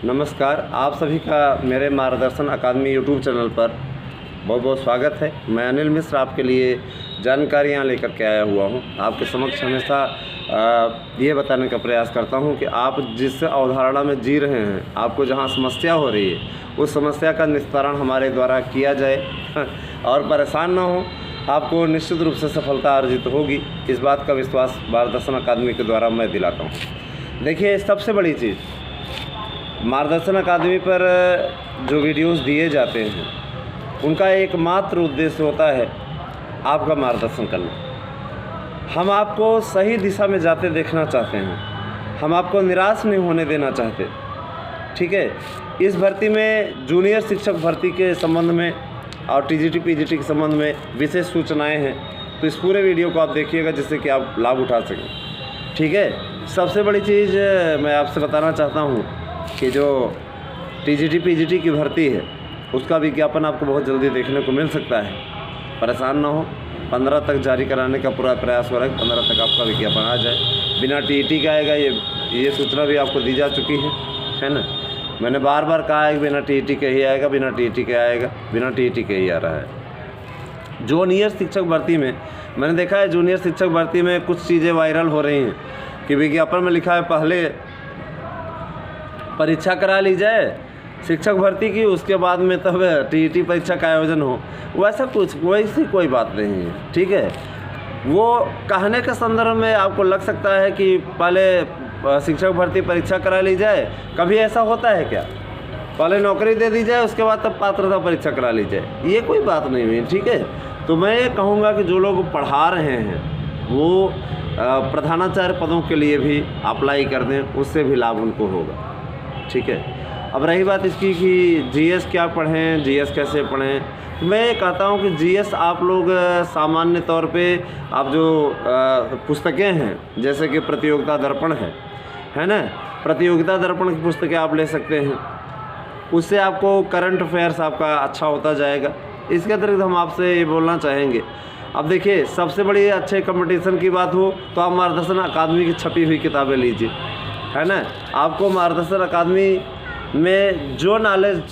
नमस्कार, आप सभी का मेरे मार्गदर्शन अकादमी यूट्यूब चैनल पर बहुत बहुत स्वागत है। मैं अनिल मिश्र आपके लिए जानकारियाँ लेकर के आया हुआ हूँ। आपके समक्ष हमेशा ये बताने का प्रयास करता हूँ कि आप जिस अवधारणा में जी रहे हैं, आपको जहाँ समस्या हो रही है, उस समस्या का निस्तारण हमारे द्वारा किया जाए और परेशान ना हो। आपको निश्चित रूप से सफलता अर्जित होगी, इस बात का विश्वास मार्गदर्शन अकादमी के द्वारा मैं दिलाता हूँ। देखिए, सबसे बड़ी चीज़ मार्गदर्शन अकादमी पर जो वीडियोस दिए जाते हैं, उनका एकमात्र उद्देश्य होता है आपका मार्गदर्शन करना। हम आपको सही दिशा में जाते देखना चाहते हैं, हम आपको निराश नहीं होने देना चाहते। ठीक है, इस भर्ती में जूनियर शिक्षक भर्ती के संबंध में और टीजीटी पीजीटी के संबंध में विशेष सूचनाएं हैं, तो इस पूरे वीडियो को आप देखिएगा जिससे कि आप लाभ उठा सकें। ठीक है, सबसे बड़ी चीज़ मैं आपसे बताना चाहता हूँ कि जो टीजीटी पीजीटी की भर्ती है, उसका विज्ञापन आपको बहुत जल्दी देखने को मिल सकता है। परेशान ना हो, 15 तक जारी कराने का पूरा प्रयास हो रहा है। 15 तक आपका विज्ञापन आ जाए, बिना टीईटी का आएगा। ये सूचना भी आपको दी जा चुकी है ना। मैंने बार बार कहा है कि बिना टीईटी के ही आएगा, बिना टीईटी के आएगा, बिना टीईटी के ही आ रहा है। जूनियर शिक्षक भर्ती में मैंने देखा है, जूनियर शिक्षक भर्ती में कुछ चीज़ें वायरल हो रही हैं कि विज्ञापन में लिखा है पहले परीक्षा करा ली जाए शिक्षक भर्ती की, उसके बाद में तब टीईटी परीक्षा का आयोजन हो। वैसी कोई बात नहीं है। ठीक है, वो कहने के संदर्भ में आपको लग सकता है कि पहले शिक्षक भर्ती परीक्षा करा ली जाए। कभी ऐसा होता है क्या? पहले नौकरी दे दी जाए, उसके बाद तब पात्रता परीक्षा करा ली जाए, ये कोई बात नहीं हुई। ठीक है, तो मैं ये कहूँगा कि जो लोग पढ़ा रहे हैं वो प्रधानाचार्य पदों के लिए भी अप्लाई कर दें, उससे भी लाभ उनको होगा। ठीक है, अब रही बात इसकी कि जीएस क्या पढ़ें, जीएस कैसे पढ़ें, तो मैं ये कहता हूँ कि जीएस आप लोग सामान्य तौर पे आप जो पुस्तकें हैं, जैसे कि प्रतियोगिता दर्पण है ना, प्रतियोगिता दर्पण की पुस्तकें आप ले सकते हैं। उससे आपको करंट अफेयर्स आपका अच्छा होता जाएगा। इसके अतिरिक्त हम आपसे ये बोलना चाहेंगे, अब देखिए, सबसे बड़ी अच्छे कंपटीशन की बात हो तो आप मार्गदर्शन अकादमी की छपी हुई किताबें लीजिए, है ना। आपको मार्गदर्शन अकादमी में जो नॉलेज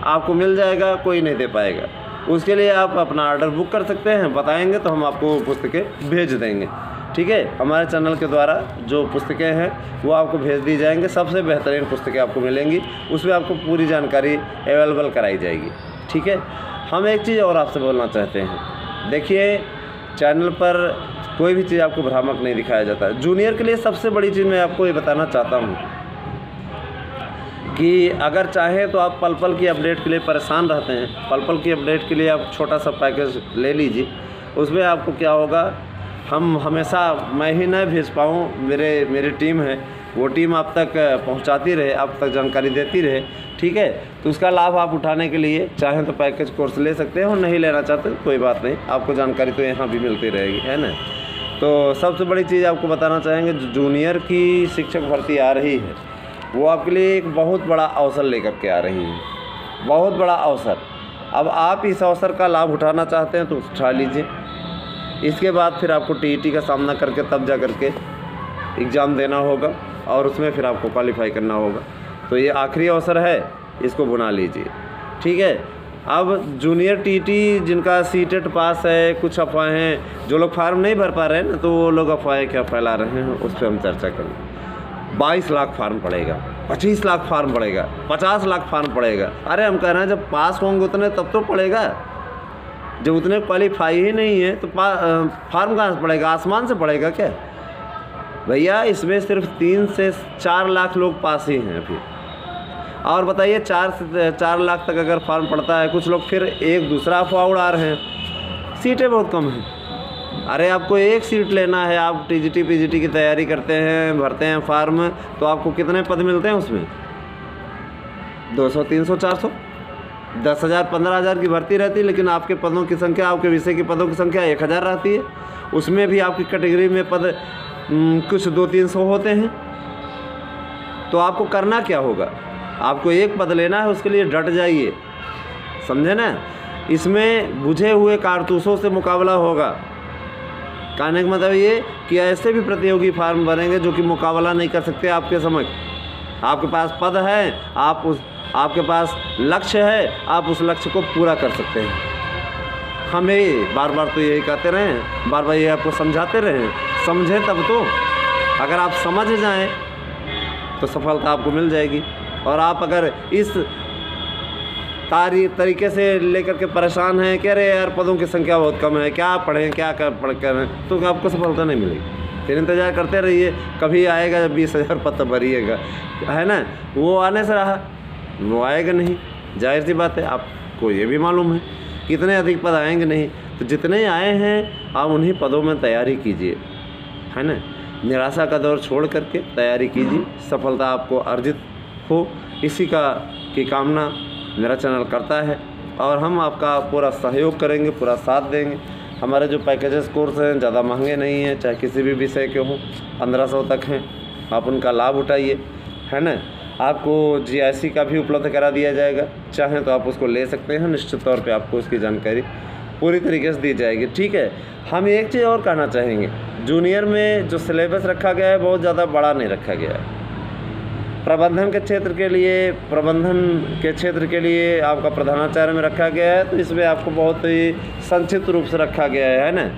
आपको मिल जाएगा, कोई नहीं दे पाएगा। उसके लिए आप अपना ऑर्डर बुक कर सकते हैं, बताएंगे तो हम आपको पुस्तकें भेज देंगे। ठीक है, हमारे चैनल के द्वारा जो पुस्तकें हैं वो आपको भेज दी जाएंगी। सबसे बेहतरीन पुस्तकें आपको मिलेंगी, उसमें आपको पूरी जानकारी अवेलेबल कराई जाएगी। ठीक है, हम एक चीज़ और आपसे बोलना चाहते हैं। देखिए, चैनल पर कोई भी चीज़ आपको भ्रामक नहीं दिखाया जाता। जूनियर के लिए सबसे बड़ी चीज़ मैं आपको ये बताना चाहता हूँ कि अगर चाहें तो आप पल पल की अपडेट के लिए परेशान रहते हैं, पल पल की अपडेट के लिए आप छोटा सा पैकेज ले लीजिए। उसमें आपको क्या होगा, हम हमेशा, मैं ही नहीं भेज पाऊँ, मेरी टीम है, वो टीम आप तक पहुंचाती रहे, आप तक जानकारी देती रहे। ठीक है, तो उसका लाभ आप उठाने के लिए चाहें तो पैकेज कोर्स ले सकते हैं, और नहीं लेना चाहते कोई बात नहीं, आपको जानकारी तो यहाँ भी मिलती रहेगी, है ना। तो सबसे बड़ी चीज़ आपको बताना चाहेंगे, जूनियर की शिक्षक भर्ती आ रही है, वो आपके लिए एक बहुत बड़ा अवसर लेकर के आ रही है, बहुत बड़ा अवसर। अब आप इस अवसर का लाभ उठाना चाहते हैं तो उठा लीजिए। इसके बाद फिर आपको टीईटी का सामना करके तब जा करके एग्ज़ाम देना होगा, और उसमें फिर आपको क्वालिफाई करना होगा। तो ये आखिरी अवसर है, इसको बुना लीजिए। ठीक है, अब जूनियर टीटी जिनका सीटेट पास है, कुछ अफवाहें, जो लोग फार्म नहीं भर पा रहे हैं ना, तो वो लोग अफवाहें क्या फैला रहे हैं, उस पर हम चर्चा करें। 22 लाख फार्म पड़ेगा, 25 लाख फार्म पड़ेगा, 50 लाख फार्म पड़ेगा। अरे हम कह रहे हैं जब पास होंगे उतने तब तो पड़ेगा, जब उतने क्वालिफाई ही नहीं है तो फार्म कहाँ से पड़ेगा? आसमान से पड़ेगा क्या भैया? इसमें सिर्फ 3 से 4 लाख लोग पास ही हैं अभी। और बताइए, 4 से 4 लाख तक अगर फार्म पड़ता है, कुछ लोग फिर एक दूसरा अफवाह उड़ा रहे हैं, सीटें बहुत कम हैं। अरे आपको एक सीट लेना है, आप टीजीटी पीजीटी की तैयारी करते हैं, भरते हैं फार्म, तो आपको कितने पद मिलते हैं उसमें? 200, 300, 400, 10,000, 15,000 की भर्ती रहती है, लेकिन आपके पदों की संख्या, आपके विषय के पदों की संख्या 1,000 रहती है। उसमें भी आपकी कैटेगरी में पद कुछ 200-300 होते हैं। तो आपको करना क्या होगा? आपको एक पद लेना है, उसके लिए डट जाइए, समझे ना। इसमें बुझे हुए कारतूसों से मुकाबला होगा। कहने का मतलब ये कि ऐसे भी प्रतियोगी फार्म बनेंगे जो कि मुकाबला नहीं कर सकते आपके समक्ष। आपके पास पद है, आपके पास लक्ष्य है, आप उस लक्ष्य को पूरा कर सकते हैं। हमें बार बार तो यही कहते रहें, बार बार ये आपको समझाते रहें, समझें तब तो। अगर आप समझ जाएं तो सफलता आपको मिल जाएगी। और आप अगर इस तरीके से लेकर के परेशान हैं कि अरे यार पदों की संख्या बहुत कम है, क्या पढ़ें, क्या पढ़ कर, तो आपको सफलता नहीं मिलेगी। फिर इंतज़ार करते रहिए, कभी आएगा जब 20,000 पद भरिएगा, है ना, वो आने से रहा, वो आएगा नहीं। जाहिर सी बात है, आपको ये भी मालूम है कितने अधिक पद आएंगे नहीं। तो जितने आए हैं आप उन्हीं पदों में तैयारी कीजिए, है ना। निराशा का दौर छोड़ करके तैयारी कीजिए, सफलता आपको अर्जित हो, इसी की कामना मेरा चैनल करता है। और हम आपका पूरा सहयोग करेंगे, पूरा साथ देंगे। हमारे जो पैकेजेस कोर्स हैं ज़्यादा महंगे नहीं हैं, चाहे किसी भी विषय के हों, 1500 तक हैं, आप उनका लाभ उठाइए, है ना। आपको GIC का भी उपलब्ध करा दिया जाएगा, चाहें तो आप उसको ले सकते हैं। निश्चित तौर पे आपको उसकी जानकारी पूरी तरीके से दी जाएगी, ठीक है। हम एक चीज़ और कहना चाहेंगे, जूनियर में जो सिलेबस रखा गया है बहुत ज़्यादा बड़ा नहीं रखा गया है। प्रबंधन के क्षेत्र के लिए आपका प्रधानाचार्य में रखा गया है, तो इसमें आपको बहुत ही संक्षिप्त रूप से रखा गया है ना।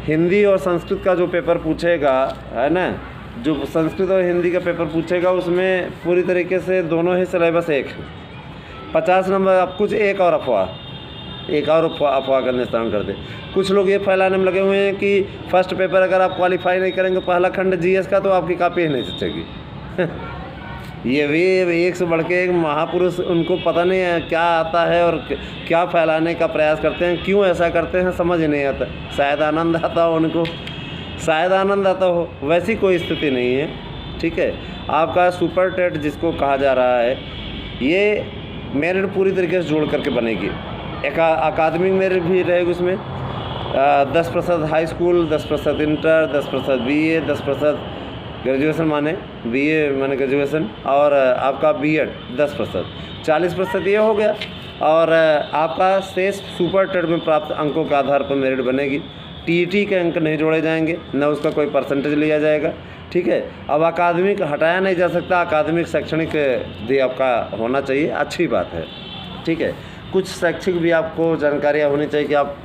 हिंदी और संस्कृत का जो पेपर पूछेगा, है ना, जो संस्कृत और हिंदी का पेपर पूछेगा उसमें पूरी तरीके से दोनों ही सिलेबस एक है। 50 नंबर। अब कुछ एक और अफवाह का निस्तारण कर दे। कुछ लोग ये फैलाने में लगे हुए हैं कि फर्स्ट पेपर अगर आप क्वालिफाई नहीं करेंगे पहला खंड GS का, तो आपकी कॉपी ही नहीं सचेगी। ये भी एक से बढ़ के एक महापुरुष, उनको पता नहीं है क्या आता है और क्या फैलाने का प्रयास करते हैं, क्यों ऐसा करते हैं समझ नहीं आता। शायद आनंद आता हो उनको, शायद आनंद आता हो, वैसी कोई स्थिति नहीं है, ठीक है। आपका सुपर टेट जिसको कहा जा रहा है, ये मेरिट पूरी तरीके से जोड़ करके बनेगी। अकादमिक मेरिट भी रहेगी उसमें, 10% high school, 10% inter, 10% BA, 10% graduation माने BA माने ग्रेजुएशन, और आपका B.Ed 10%, 40% ये हो गया। और आपका शेष सुपर टेट में प्राप्त अंकों के आधार पर मेरिट बनेगी। TET के अंक नहीं जोड़े जाएंगे, न उसका कोई परसेंटेज लिया जाएगा, ठीक है। अब अकादमिक हटाया नहीं जा सकता, अकादमिक शैक्षणिक भी आपका होना चाहिए, अच्छी बात है, ठीक है। कुछ शैक्षिक भी आपको जानकारियाँ होनी चाहिए कि आप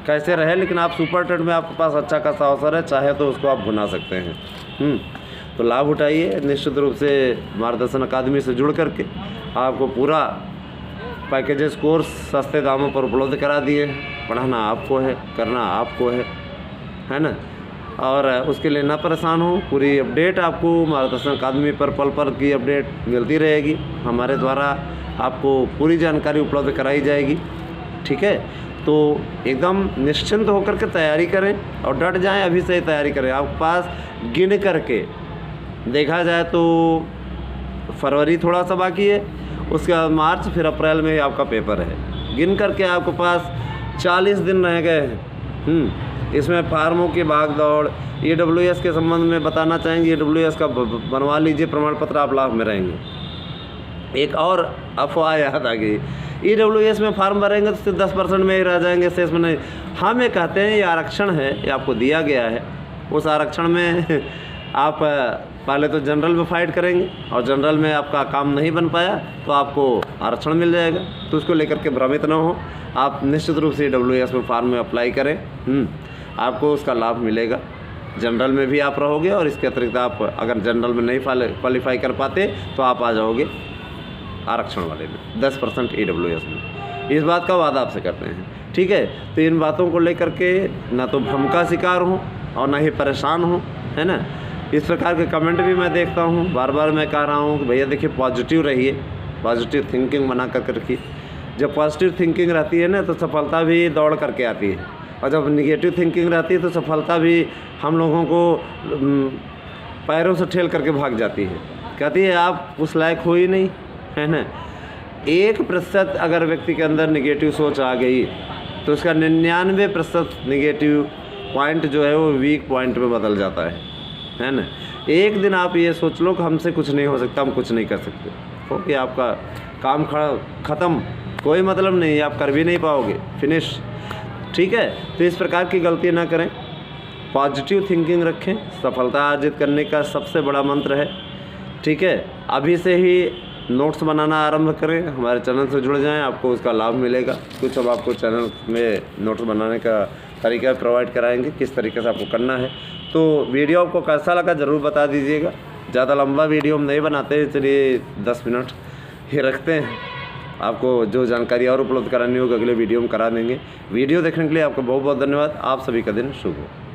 कैसे रहे, लेकिन आप सुपर टेट में आपके पास अच्छा खासा अवसर है, चाहे तो उसको आप भुना सकते हैं। तो लाभ उठाइए। निश्चित रूप से मार्गदर्शन अकादमी से जुड़ करके आपको पूरा पैकेजेस कोर्स सस्ते दामों पर उपलब्ध करा दिए। पढ़ाना आपको है, करना आपको है ना। और उसके लिए ना परेशान हो, पूरी अपडेट आपको मार्गदर्शन अकादमी पर पल पल की अपडेट मिलती रहेगी। हमारे द्वारा आपको पूरी जानकारी उपलब्ध कराई जाएगी, ठीक है। तो एकदम निश्चिंत होकर के तैयारी करें और डट जाएं, अभी से ही तैयारी करें। आपके पास गिन करके देखा जाए तो फरवरी थोड़ा सा बाकी है, उसके बाद मार्च, फिर अप्रैल में आपका पेपर है। गिन करके आपके पास 40 दिन रह गए हैं। इसमें फार्मों की भाग दौड़, EWS के संबंध में बताना चाहेंगे, EWS का बनवा लीजिए प्रमाण पत्र, आप लाभ में रहेंगे। एक और अफवाह याद आ गई, EWS में फार्म भरेंगे तो सिर्फ 10% में ही रह जाएंगे, शेष में नहीं। हम ये कहते हैं ये आरक्षण है, ये आपको दिया गया है। उस आरक्षण में आप पहले तो जनरल में फाइट करेंगे और जनरल में आपका काम नहीं बन पाया तो आपको आरक्षण मिल जाएगा। तो उसको लेकर के भ्रमित ना हो, आप निश्चित रूप से EWS में फार्म में अप्लाई करें, आपको उसका लाभ मिलेगा। जनरल में भी आप रहोगे और इसके अतिरिक्त आप अगर जनरल में नहीं क्वालिफाई कर पाते तो आप आ जाओगे आरक्षण वाले में, 10% EWS में। इस बात का वादा आपसे करते हैं, ठीक है। तो इन बातों को लेकर के ना तो भ्रम का शिकार हो और ना ही परेशान हो, है ना। इस प्रकार के कमेंट भी मैं देखता हूँ, बार बार मैं कह रहा हूँ कि भैया देखिए पॉजिटिव रहिए, पॉजिटिव थिंकिंग बना कर रखिए। जब पॉजिटिव थिंकिंग रहती है ना तो सफलता भी दौड़ करके आती है, और जब निगेटिव थिंकिंग रहती है तो सफलता भी हम लोगों को पैरों से ठेल करके भाग जाती है, कहती है आप उस लायक हो ही नहीं, है ना। 1% अगर व्यक्ति के अंदर निगेटिव सोच आ गई तो उसका 99% निगेटिव पॉइंट जो है वो वीक पॉइंट में बदल जाता है ना। एक दिन आप ये सोच लो कि हमसे कुछ नहीं हो सकता, हम कुछ नहीं कर सकते, क्योंकि आपका काम ख़त्म, कोई मतलब नहीं, आप कर भी नहीं पाओगे, फिनिश, ठीक है। तो इस प्रकार की गलती ना करें, पॉजिटिव थिंकिंग रखें। सफलता अर्जित करने का सबसे बड़ा मंत्र है ठीक है, अभी से ही नोट्स बनाना आरंभ करें, हमारे चैनल से जुड़ जाएं, आपको उसका लाभ मिलेगा। कुछ हम आपको चैनल में नोट्स बनाने का तरीका प्रोवाइड कराएंगे, किस तरीके से आपको करना है। तो वीडियो आपको कैसा लगा ज़रूर बता दीजिएगा। ज़्यादा लंबा वीडियो हम नहीं बनाते, चलिए 10 मिनट ही रखते हैं। आपको जो जानकारी और उपलब्ध करानी होगी अगले वीडियो में करा देंगे। वीडियो देखने के लिए आपका बहुत बहुत धन्यवाद। आप सभी का दिन शुभ हो।